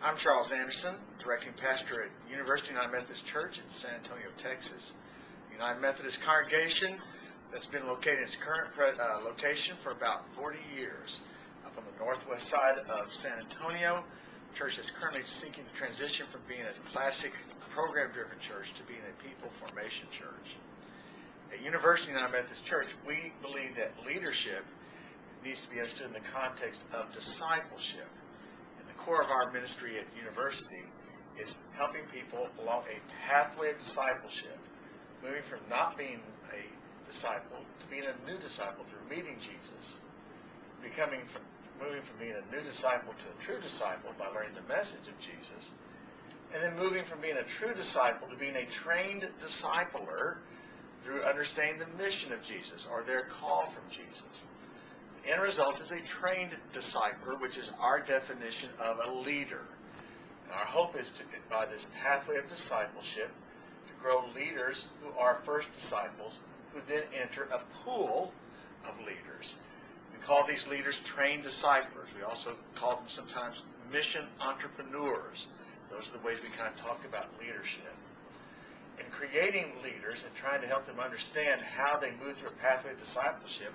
I'm Charles Anderson, directing pastor at University United Methodist Church in San Antonio, Texas. United Methodist congregation that's been located in its current location for about 40 years. Up on the northwest side of San Antonio, a church that's currently seeking to transition from being a classic program-driven church to being a people formation church. At University United Methodist Church, we believe that leadership needs to be understood in the context of discipleship. The core of our ministry at university is helping people along a pathway of discipleship, moving from not being a disciple to being a new disciple through meeting Jesus, moving from being a new disciple to a true disciple by learning the message of Jesus, and then moving from being a true disciple to being a trained discipler through understanding the mission of Jesus or their call from Jesus. The end result is a trained discipler, which is our definition of a leader. And our hope is to, by this pathway of discipleship, to grow leaders who are first disciples, who then enter a pool of leaders. We call these leaders trained disciplers. We also call them sometimes mission entrepreneurs. Those are the ways we kind of talk about leadership. In creating leaders and trying to help them understand how they move through a pathway of discipleship,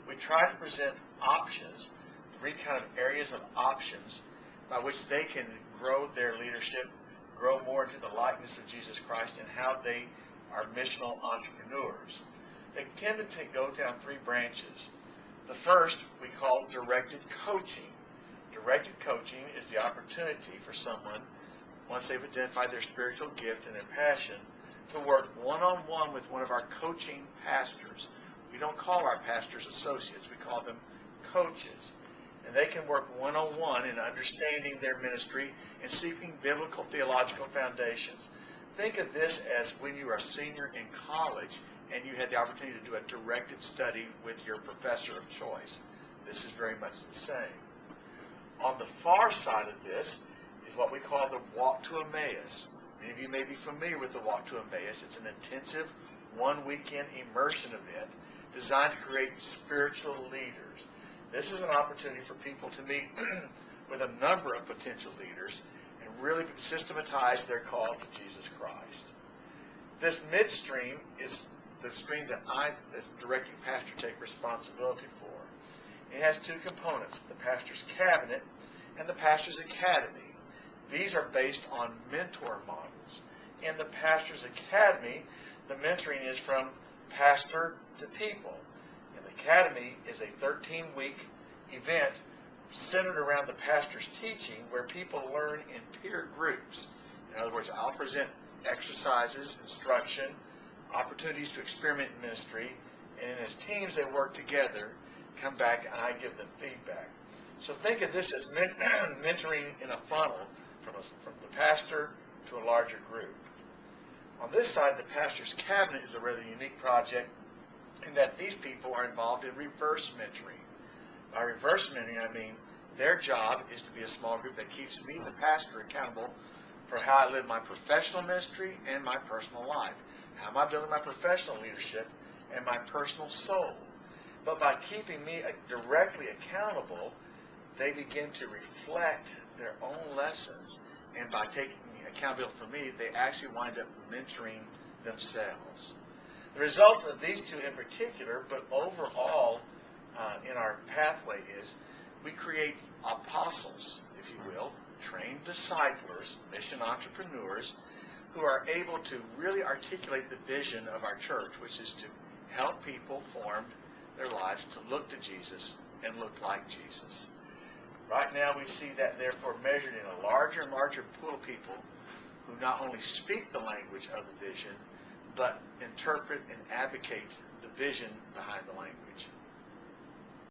we try to present options, three kind of areas of options by which they can grow their leadership, grow more into the likeness of Jesus Christ, and how they are missional entrepreneurs. They tend to go down three branches. The first we call directed coaching. Directed coaching is the opportunity for someone, once they've identified their spiritual gift and their passion, to work one-on-one with one of our coaching pastors. We don't call our pastors associates. We call them coaches. And they can work one-on-one in understanding their ministry and seeking biblical theological foundations. Think of this as when you are a senior in college and you had the opportunity to do a directed study with your professor of choice. This is very much the same. On the far side of this is what we call the Walk to Emmaus. Many of you may be familiar with the Walk to Emmaus. It's an intensive one-weekend immersion event designed to create spiritual leaders. This is an opportunity for people to meet with a number of potential leaders and really systematize their call to Jesus Christ. This midstream is the stream that I, as directing pastor, take responsibility for. It has two components, the pastor's cabinet and the pastor's academy. These are based on mentor models. In the pastor's academy, the mentoring is from pastor to people. And the academy is a 13-week event centered around the pastor's teaching where people learn in peer groups. In other words, I'll present exercises, instruction, opportunities to experiment in ministry, and as teams they work together, come back and I give them feedback. So think of this as mentoring in a funnel from the pastor to a larger group. On this side, the pastor's cabinet is a rather unique project in that these people are involved in reverse mentoring. By reverse mentoring, I mean their job is to be a small group that keeps me, the pastor, accountable for how I live my professional ministry and my personal life. How am I building my professional leadership and my personal soul? But by keeping me directly accountable, they begin to reflect their own lessons, and by taking accountability for me, they actually wind up mentoring themselves. The result of these two in particular, but overall in our pathway, is we create apostles, if you will, trained disciplers, mission entrepreneurs, who are able to really articulate the vision of our church, which is to help people form their lives to look to Jesus and look like Jesus. Right now we see that therefore measured in a larger and larger pool of people who not only speak the language of the vision, but interpret and advocate the vision behind the language.